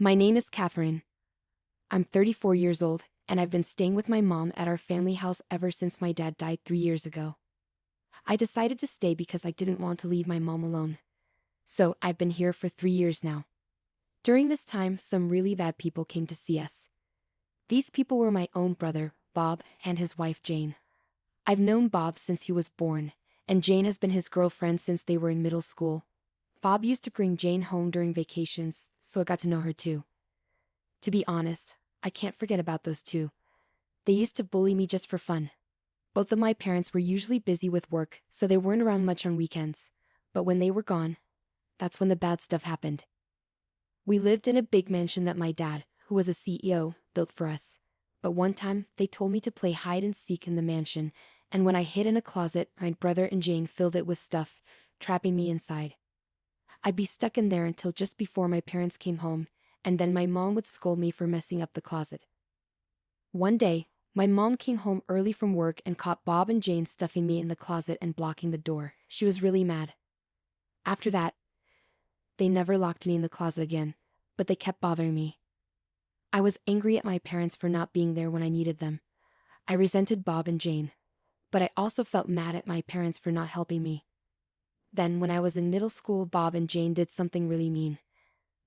My name is Catherine. I'm 34 years old, and I've been staying with my mom at our family house ever since my dad died 3 years ago. I decided to stay because I didn't want to leave my mom alone. So I've been here for 3 years now. During this time, some really bad people came to see us. These people were my own brother, Bob, and his wife Jane. I've known Bob since he was born, and Jane has been his girlfriend since they were in middle school. Bob used to bring Jane home during vacations, so I got to know her too. To be honest, I can't forget about those two. They used to bully me just for fun. Both of my parents were usually busy with work, so they weren't around much on weekends. But when they were gone, that's when the bad stuff happened. We lived in a big mansion that my dad, who was a CEO, built for us. But one time, they told me to play hide and seek in the mansion, and when I hid in a closet, my brother and Jane filled it with stuff, trapping me inside. I'd be stuck in there until just before my parents came home, and then my mom would scold me for messing up the closet. One day, my mom came home early from work and caught Bob and Jane stuffing me in the closet and blocking the door. She was really mad. After that, they never locked me in the closet again, but they kept bothering me. I was angry at my parents for not being there when I needed them. I resented Bob and Jane, but I also felt mad at my parents for not helping me. Then, when I was in middle school, Bob and Jane did something really mean.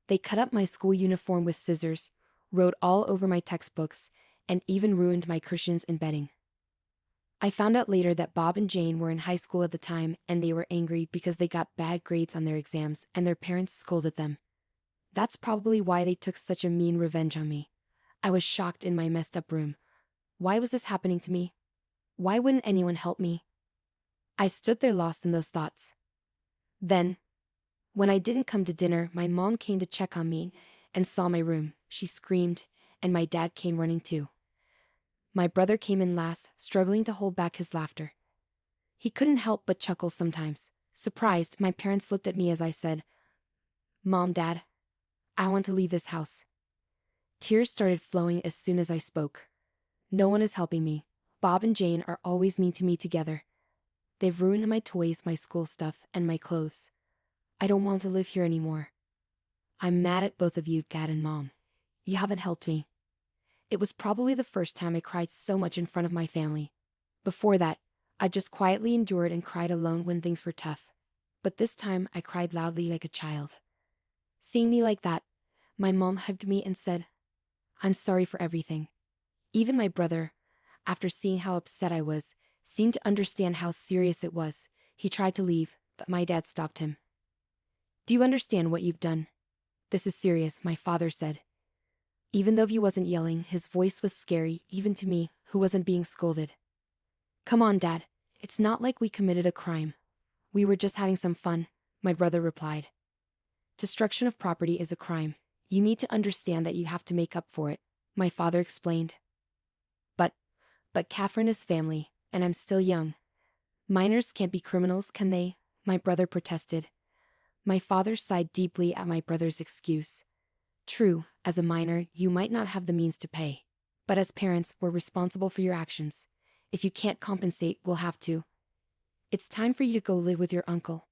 They cut up my school uniform with scissors, wrote all over my textbooks, and even ruined my cushions and bedding. I found out later that Bob and Jane were in high school at the time and they were angry because they got bad grades on their exams and their parents scolded them. That's probably why they took such a mean revenge on me. I was shocked in my messed up room. Why was this happening to me? Why wouldn't anyone help me? I stood there lost in those thoughts. Then, when I didn't come to dinner, my mom came to check on me and saw my room. She screamed, and my dad came running too. My brother came in last, struggling to hold back his laughter. He couldn't help but chuckle sometimes. Surprised, my parents looked at me as I said, "Mom, Dad, I want to leave this house." Tears started flowing as soon as I spoke. No one is helping me. Bob and Jane are always mean to me together. They've ruined my toys, my school stuff, and my clothes. I don't want to live here anymore. I'm mad at both of you, Dad and Mom. You haven't helped me. It was probably the first time I cried so much in front of my family. Before that, I just quietly endured and cried alone when things were tough. But this time I cried loudly like a child. Seeing me like that, my mom hugged me and said, "I'm sorry for everything." Even my brother, after seeing how upset I was, seemed to understand how serious it was. He tried to leave, but my dad stopped him. "Do you understand what you've done? This is serious," my father said. Even though he wasn't yelling, his voice was scary, even to me, who wasn't being scolded. "Come on, Dad. It's not like we committed a crime. We were just having some fun," my brother replied. "Destruction of property is a crime. You need to understand that you have to make up for it," my father explained. But Catherine is family, and I'm still young. Minors can't be criminals, can they?" my brother protested. My father sighed deeply at my brother's excuse. "True, as a minor, you might not have the means to pay. But as parents, we're responsible for your actions. If you can't compensate, we'll have to. It's time for you to go live with your uncle."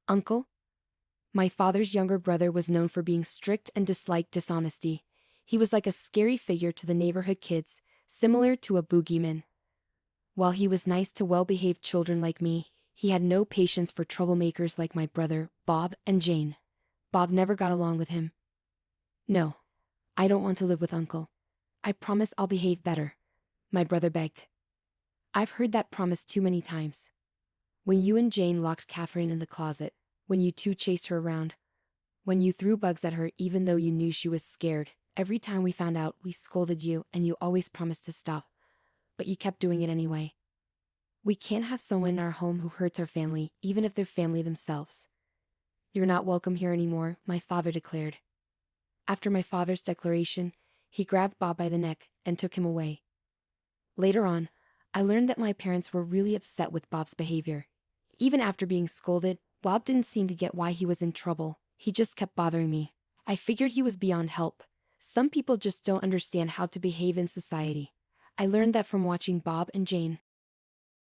Uncle? My father's younger brother was known for being strict and disliked dishonesty. He was like a scary figure to the neighborhood kids, similar to a boogeyman. While he was nice to well-behaved children like me, he had no patience for troublemakers like my brother, Bob, and Jane. Bob never got along with him. "No, I don't want to live with Uncle. I promise I'll behave better," my brother begged. "I've heard that promise too many times. When you and Jane locked Catherine in the closet, when you two chased her around, when you threw bugs at her even though you knew she was scared, every time we found out, we scolded you and you always promised to stop. But you kept doing it anyway. We can't have someone in our home who hurts our family, even if they're family themselves. You're not welcome here anymore," my father declared. After my father's declaration, he grabbed Bob by the neck and took him away. Later on, I learned that my parents were really upset with Bob's behavior. Even after being scolded, Bob didn't seem to get why he was in trouble. He just kept bothering me. I figured he was beyond help. Some people just don't understand how to behave in society. I learned that from watching Bob and Jane.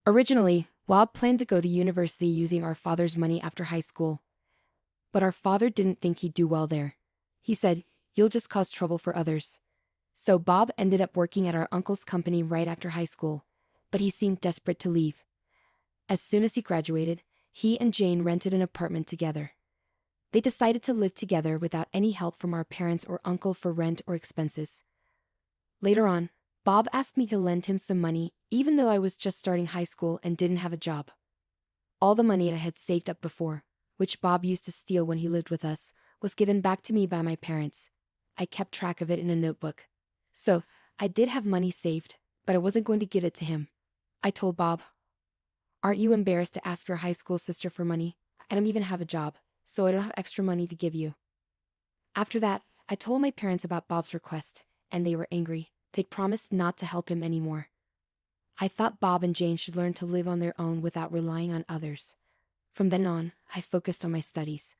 Originally, Bob planned to go to university using our father's money after high school. But our father didn't think he'd do well there. He said, You'll just cause trouble for others. So Bob ended up working at our uncle's company right after high school, but he seemed desperate to leave. As soon as he graduated, he and Jane rented an apartment together. They decided to live together without any help from our parents or uncle for rent or expenses. Later on, Bob asked me to lend him some money, even though I was just starting high school and didn't have a job. All the money I had saved up before, which Bob used to steal when he lived with us, was given back to me by my parents. I kept track of it in a notebook. So, I did have money saved, but I wasn't going to give it to him. I told Bob, "Aren't you embarrassed to ask your high school sister for money? I don't even have a job, so I don't have extra money to give you." After that, I told my parents about Bob's request, and they were angry. They'd promised not to help him anymore. I thought Bob and Jane should learn to live on their own without relying on others. From then on, I focused on my studies.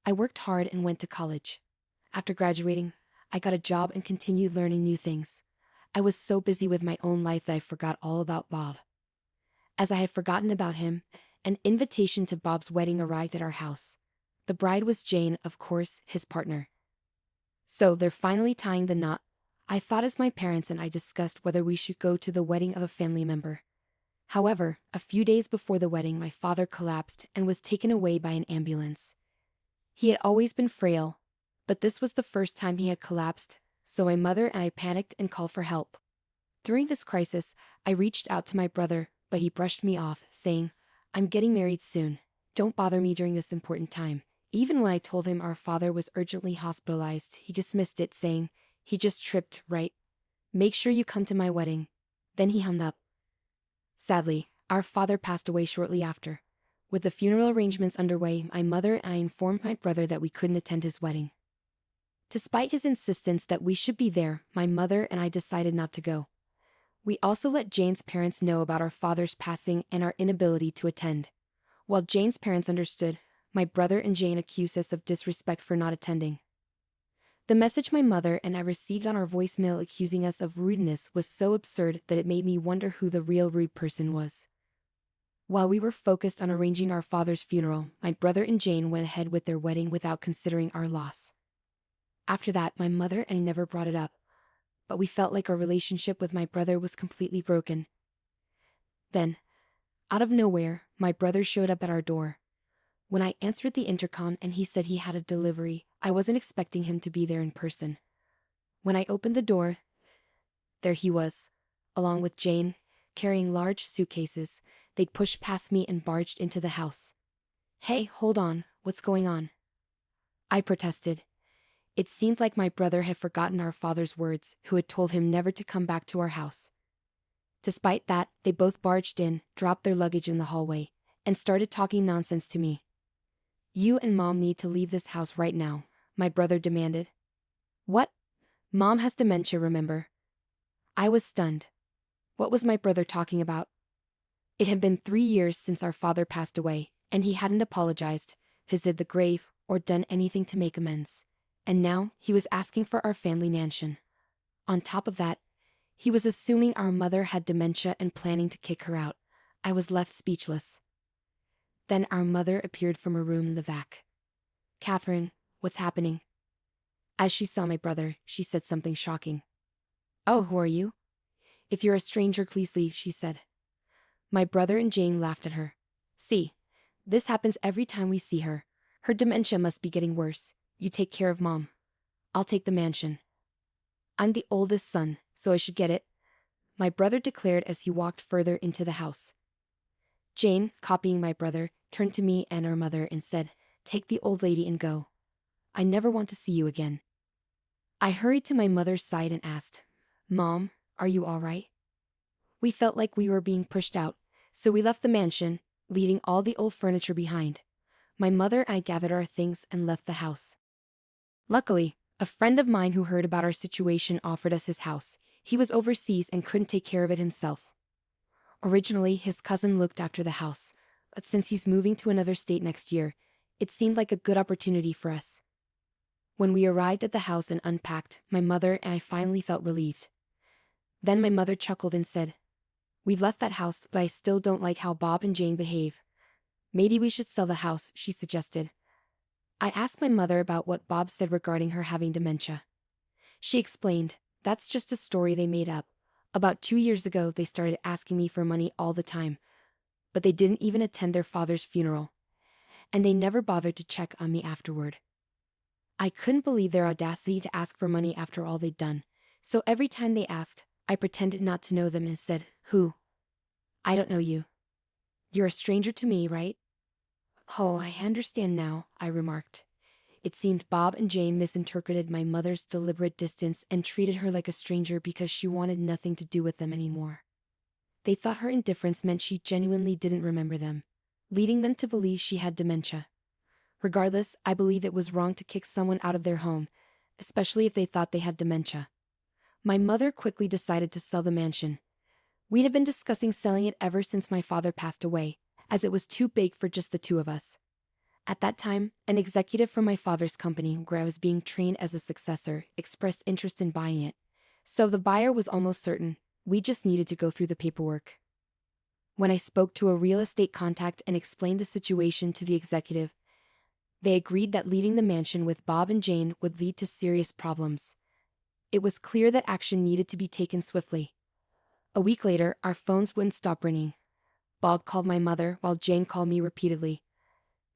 I worked hard and went to college. After graduating, I got a job and continued learning new things. I was so busy with my own life that I forgot all about Bob. As I had forgotten about him, an invitation to Bob's wedding arrived at our house. The bride was Jane, of course, his partner. So they're finally tying the knot. I thought as my parents and I discussed whether we should go to the wedding of a family member. However, a few days before the wedding, my father collapsed and was taken away by an ambulance. He had always been frail, but this was the first time he had collapsed, so my mother and I panicked and called for help. During this crisis, I reached out to my brother, but he brushed me off, saying, "I'm getting married soon. Don't bother me during this important time." Even when I told him our father was urgently hospitalized, he dismissed it, saying, "He just tripped, right? Make sure you come to my wedding." Then he hung up. Sadly, our father passed away shortly after. With the funeral arrangements underway, my mother and I informed my brother that we couldn't attend his wedding. Despite his insistence that we should be there, my mother and I decided not to go. We also let Jane's parents know about our father's passing and our inability to attend. While Jane's parents understood, my brother and Jane accused us of disrespect for not attending. The message my mother and I received on our voicemail accusing us of rudeness was so absurd that it made me wonder who the real rude person was. While we were focused on arranging our father's funeral, my brother and Jane went ahead with their wedding without considering our loss. After that, my mother and I never brought it up, but we felt like our relationship with my brother was completely broken. Then, out of nowhere, my brother showed up at our door. When I answered the intercom and he said he had a delivery, I wasn't expecting him to be there in person. When I opened the door, there he was, along with Jane, carrying large suitcases. They'd pushed past me and barged into the house. "Hey, hold on, what's going on?" I protested. It seemed like my brother had forgotten our father's words, who had told him never to come back to our house. Despite that, they both barged in, dropped their luggage in the hallway, and started talking nonsense to me. "You and Mom need to leave this house right now," my brother demanded. "What? Mom has dementia, remember?" I was stunned. What was my brother talking about? It had been 3 years since our father passed away, and he hadn't apologized, visited the grave, or done anything to make amends. And now, he was asking for our family mansion. On top of that, he was assuming our mother had dementia and planning to kick her out. I was left speechless. Then our mother appeared from her room in the back. "Catherine, what's happening?" As she saw my brother, she said something shocking. "Oh, who are you?" "If you're a stranger, please leave," she said. My brother and Jane laughed at her. "See, this happens every time we see her. Her dementia must be getting worse. You take care of Mom. I'll take the mansion." "I'm the oldest son, so I should get it," my brother declared as he walked further into the house. Jane, copying my brother, turned to me and our mother and said, "Take the old lady and go. I never want to see you again." I hurried to my mother's side and asked, "Mom, are you all right?" We felt like we were being pushed out, so we left the mansion, leaving all the old furniture behind. My mother and I gathered our things and left the house. Luckily, a friend of mine who heard about our situation offered us his house. He was overseas and couldn't take care of it himself. Originally, his cousin looked after the house, but since he's moving to another state next year, it seemed like a good opportunity for us. When we arrived at the house and unpacked, my mother and I finally felt relieved. Then my mother chuckled and said, "We've left that house, but I still don't like how Bob and Jane behave. Maybe we should sell the house," she suggested. I asked my mother about what Bob said regarding her having dementia. She explained, "That's just a story they made up. About 2 years ago, they started asking me for money all the time, but they didn't even attend their father's funeral. And they never bothered to check on me afterward." I couldn't believe their audacity to ask for money after all they'd done. So every time they asked, I pretended not to know them and said, "Who? I don't know you. You're a stranger to me, right?" "Oh, I understand now," I remarked. It seemed Bob and Jane misinterpreted my mother's deliberate distance and treated her like a stranger because she wanted nothing to do with them anymore. They thought her indifference meant she genuinely didn't remember them, leading them to believe she had dementia. Regardless, I believed it was wrong to kick someone out of their home, especially if they thought they had dementia. My mother quickly decided to sell the mansion. We had been discussing selling it ever since my father passed away, as it was too big for just the two of us. At that time, an executive from my father's company, where I was being trained as a successor, expressed interest in buying it. So the buyer was almost certain. We just needed to go through the paperwork. When I spoke to a real estate contact and explained the situation to the executive, they agreed that leaving the mansion with Bob and Jane would lead to serious problems. It was clear that action needed to be taken swiftly. A week later, our phones wouldn't stop ringing. Bob called my mother while Jane called me repeatedly.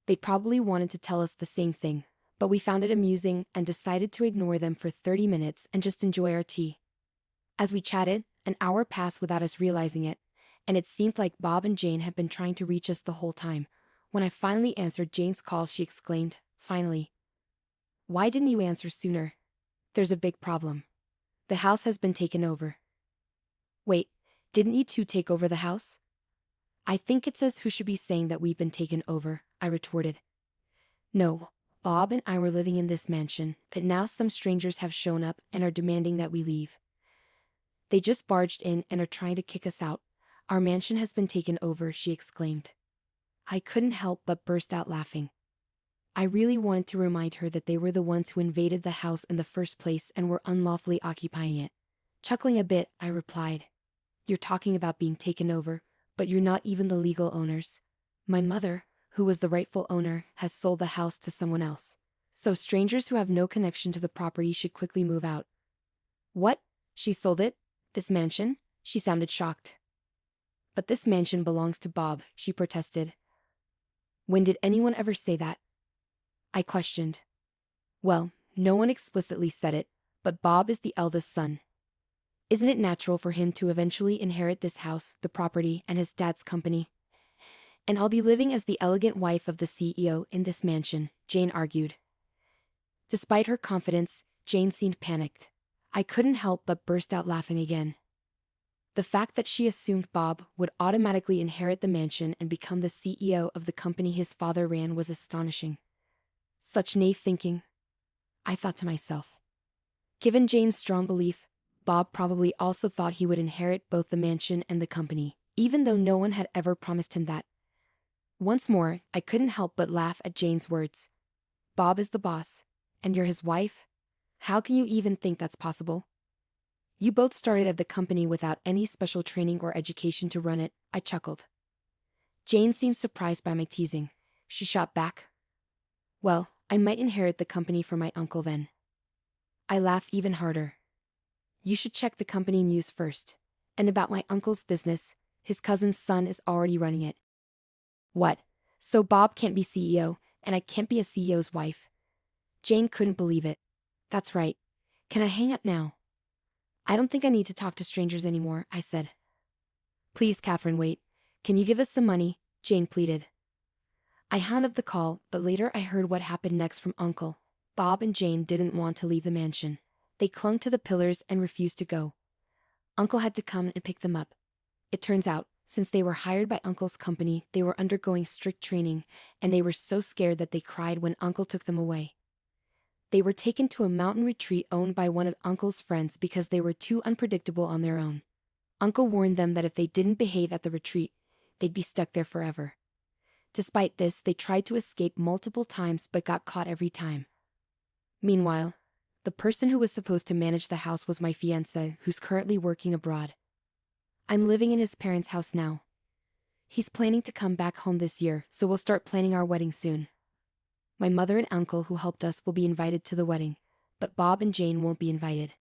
They probably wanted to tell us the same thing, but we found it amusing and decided to ignore them for 30 minutes and just enjoy our tea. As we chatted, an hour passed without us realizing it, and it seemed like Bob and Jane had been trying to reach us the whole time. When I finally answered Jane's call, she exclaimed, "Finally. Why didn't you answer sooner? There's a big problem. The house has been taken over." "Wait, didn't you two take over the house?" "I think it says who should be saying that we've been taken over," I retorted. "No, Bob and I were living in this mansion, but now some strangers have shown up and are demanding that we leave. They just barged in and are trying to kick us out. Our mansion has been taken over," she exclaimed. I couldn't help but burst out laughing. I really wanted to remind her that they were the ones who invaded the house in the first place and were unlawfully occupying it. Chuckling a bit, I replied, "You're talking about being taken over, but you're not even the legal owners. My mother, who was the rightful owner, has sold the house to someone else. So strangers who have no connection to the property should quickly move out." "What? She sold it? This mansion?" She sounded shocked. "But this mansion belongs to Bob," she protested. "When did anyone ever say that?" I questioned. "Well, no one explicitly said it, but Bob is the eldest son. Isn't it natural for him to eventually inherit this house, the property, and his dad's company? And I'll be living as the elegant wife of the CEO in this mansion," Jane argued. Despite her confidence, Jane seemed panicked. I couldn't help but burst out laughing again. The fact that she assumed Bob would automatically inherit the mansion and become the CEO of the company his father ran was astonishing. Such naive thinking, I thought to myself. Given Jane's strong belief, Bob probably also thought he would inherit both the mansion and the company, even though no one had ever promised him that. Once more, I couldn't help but laugh at Jane's words. "Bob is the boss, and you're his wife? How can you even think that's possible? You both started at the company without any special training or education to run it," I chuckled. Jane seemed surprised by my teasing. She shot back, "Well, I might inherit the company from my uncle then." I laughed even harder. "You should check the company news first. And about my uncle's business, his cousin's son is already running it." "What? So Bob can't be CEO, and I can't be a CEO's wife?" Jane couldn't believe it. "That's right. Can I hang up now?" "I don't think I need to talk to strangers anymore," I said. "Please, Catherine, wait. Can you give us some money?" Jane pleaded. I hung up the call, but later I heard what happened next from Uncle. Bob and Jane didn't want to leave the mansion. They clung to the pillars and refused to go. Uncle had to come and pick them up. It turns out, since they were hired by Uncle's company, they were undergoing strict training, and they were so scared that they cried when Uncle took them away. They were taken to a mountain retreat owned by one of Uncle's friends because they were too unpredictable on their own. Uncle warned them that if they didn't behave at the retreat, they'd be stuck there forever. Despite this, they tried to escape multiple times but got caught every time. Meanwhile, the person who was supposed to manage the house was my fiancé, who's currently working abroad. I'm living in his parents' house now. He's planning to come back home this year, so we'll start planning our wedding soon. My mother and uncle who helped us will be invited to the wedding, but Bob and Jane won't be invited.